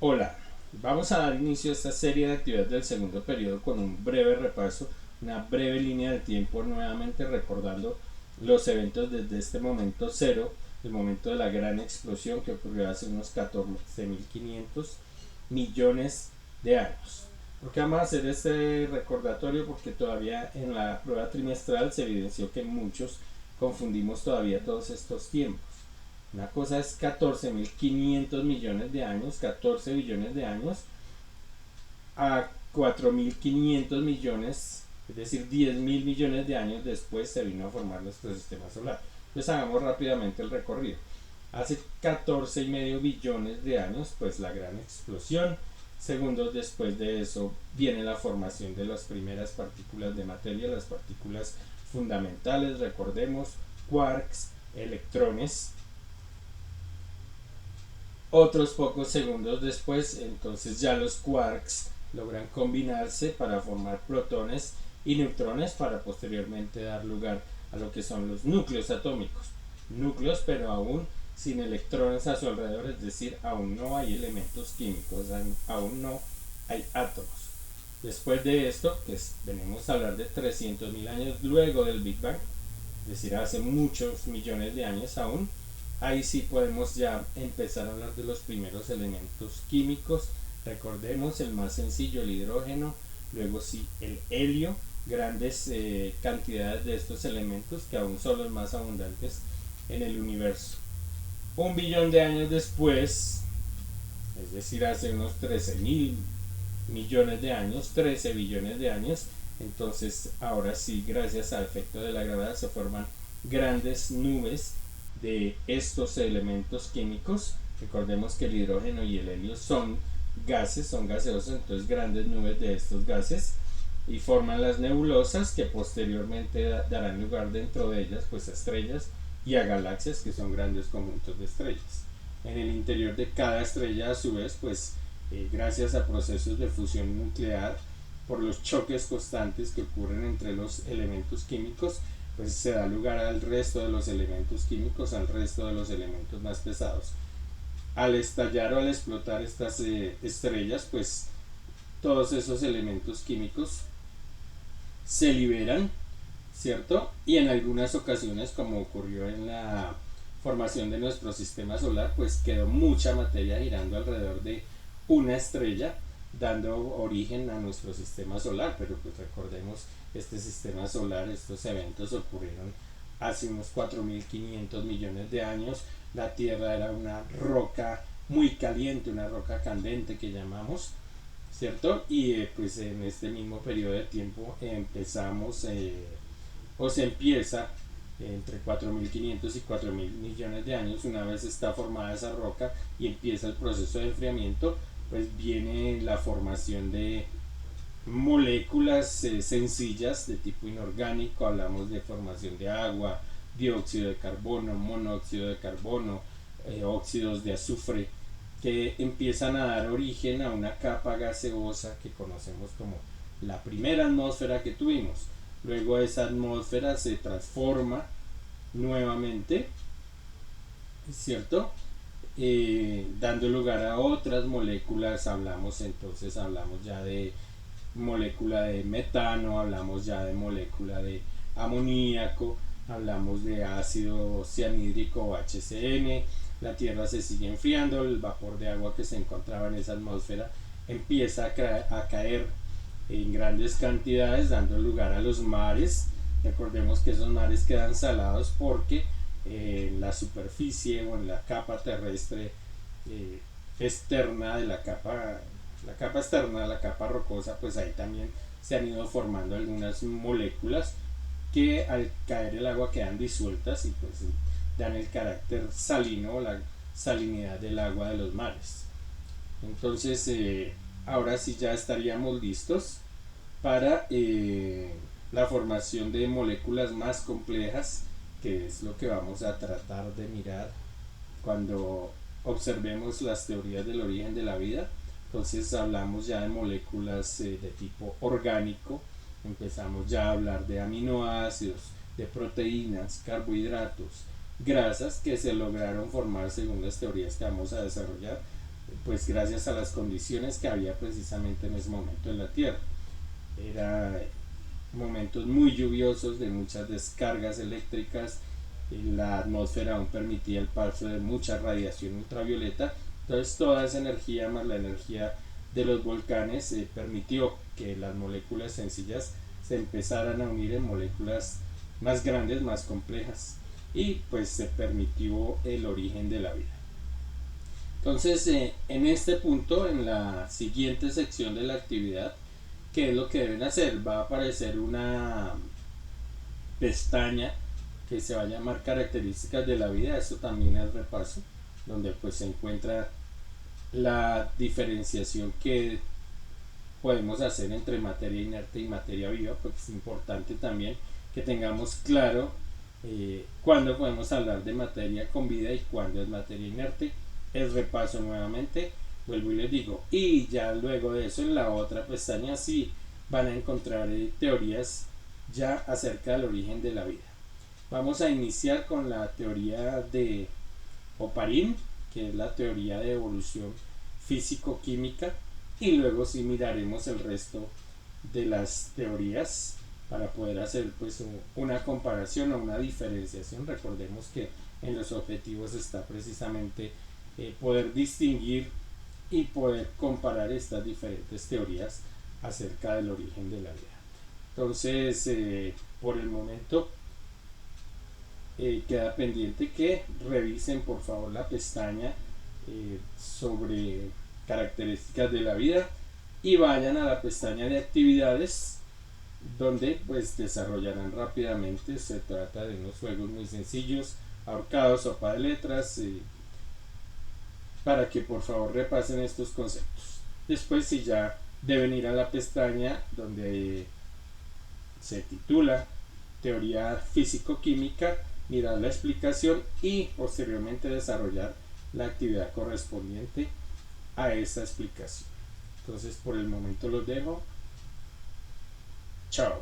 Hola, vamos a dar inicio a esta serie de actividades del segundo periodo con un breve repaso, una breve línea de tiempo, nuevamente recordando los eventos desde este momento cero, el momento de la gran explosión que ocurrió hace unos 14.500 millones de años. ¿Por qué vamos a hacer este recordatorio? Porque todavía en la prueba trimestral se evidenció que muchos confundimos todavía todos estos tiempos. Una cosa es 14.500 millones de años, 14 billones de años, a 4.500 millones, es decir, 10.000 millones de años después se vino a formar nuestro sistema solar. Entonces hagamos rápidamente el recorrido. Hace 14,5 billones de años, pues la gran explosión. Segundos después de eso viene la formación de las primeras partículas de materia, las partículas fundamentales, recordemos, quarks, electrones. Otros pocos segundos después, entonces ya los quarks logran combinarse para formar protones y neutrones para posteriormente dar lugar a lo que son los núcleos atómicos. Núcleos, pero aún sin electrones a su alrededor, es decir, aún no hay elementos químicos, aún no hay átomos. Después de esto, que venimos a hablar de 300.000 años luego del Big Bang, es decir, hace muchos millones de años aún, ahí sí podemos ya empezar a hablar de los primeros elementos químicos. Recordemos el más sencillo, el hidrógeno, luego sí el helio, grandes cantidades de estos elementos que aún son los más abundantes en el universo. 1 billón de años después, es decir, hace unos 13.000 millones de años, 13 billones de años, entonces ahora sí, gracias al efecto de la gravedad, se forman grandes nubes de estos elementos químicos. Recordemos que el hidrógeno y el helio son gases, son gaseosos, entonces grandes nubes de estos gases y forman las nebulosas que posteriormente darán lugar dentro de ellas pues a estrellas y a galaxias, que son grandes conjuntos de estrellas. En el interior de cada estrella, a su vez, pues gracias a procesos de fusión nuclear, por los choques constantes que ocurren entre los elementos químicos, pues se da lugar al resto de los elementos químicos, al resto de los elementos más pesados. Al estallar o al explotar estas estrellas, pues todos esos elementos químicos se liberan, ¿cierto? Y en algunas ocasiones, como ocurrió en la formación de nuestro sistema solar, pues quedó mucha materia girando alrededor de una estrella, dando origen a nuestro sistema solar. Pero pues recordemos, este sistema solar, estos eventos ocurrieron hace unos 4.500 millones de años. La Tierra era una roca muy caliente, una roca candente que llamamos, ¿cierto? Y pues en este mismo periodo de tiempo empezamos o se empieza entre 4.500 y 4.000 millones de años. Una vez está formada esa roca y empieza el proceso de enfriamiento, pues viene la formación de moléculas sencillas de tipo inorgánico. Hablamos de formación de agua, dióxido de carbono, monóxido de carbono, óxidos de azufre, que empiezan a dar origen a una capa gaseosa que conocemos como la primera atmósfera que tuvimos. Luego esa atmósfera se transforma nuevamente, ¿cierto? Dando lugar a otras moléculas. Hablamos ya de molécula de metano, hablamos ya de molécula de amoníaco, hablamos de ácido cianhídrico o HCN. La Tierra se sigue enfriando, el vapor de agua que se encontraba en esa atmósfera empieza a caer en grandes cantidades, dando lugar a los mares. Recordemos que esos mares quedan salados porque en la superficie o en la capa terrestre externa de la capa externa, la capa rocosa, pues ahí también se han ido formando algunas moléculas que al caer el agua quedan disueltas y pues dan el carácter salino o la salinidad del agua de los mares. Entonces ahora sí ya estaríamos listos para la formación de moléculas más complejas, que es lo que vamos a tratar de mirar cuando observemos las teorías del origen de la vida. Entonces hablamos ya de moléculas de tipo orgánico, empezamos ya a hablar de aminoácidos, de proteínas, carbohidratos, grasas que se lograron formar según las teorías que vamos a desarrollar pues gracias a las condiciones que había precisamente en ese momento en la Tierra. Eran momentos muy lluviosos de muchas descargas eléctricas, la atmósfera aún permitía el paso de mucha radiación ultravioleta, entonces toda esa energía más la energía de los volcanes permitió que las moléculas sencillas se empezaran a unir en moléculas más grandes, más complejas, y pues se permitió el origen de la vida. Entonces, en este punto, en la siguiente sección de la actividad, ¿qué es lo que deben hacer? Va a aparecer una pestaña que se va a llamar características de la vida. Esto también es repaso, donde pues se encuentra la diferenciación que podemos hacer entre materia inerte y materia viva, porque es importante también que tengamos claro cuándo podemos hablar de materia con vida y cuándo es materia inerte. El repaso nuevamente, vuelvo y les digo, y ya luego de eso en la otra pestaña sí van a encontrar teorías ya acerca del origen de la vida. Vamos a iniciar con la teoría de Oparin, que es la teoría de evolución físico-química, y luego sí miraremos el resto de las teorías para poder hacer pues una comparación o una diferenciación. Recordemos que en los objetivos está precisamente poder distinguir y poder comparar estas diferentes teorías acerca del origen de la vida. Entonces, por el momento queda pendiente que revisen por favor la pestaña sobre características de la vida y vayan a la pestaña de actividades, donde pues desarrollarán rápidamente. Se trata de unos juegos muy sencillos, ahorcado, sopa de letras, para que por favor repasen estos conceptos. Después si ya deben ir a la pestaña donde se titula teoría físico-química, mirar la explicación y posteriormente desarrollar la actividad correspondiente a esa explicación. Entonces por el momento los dejo. Chao.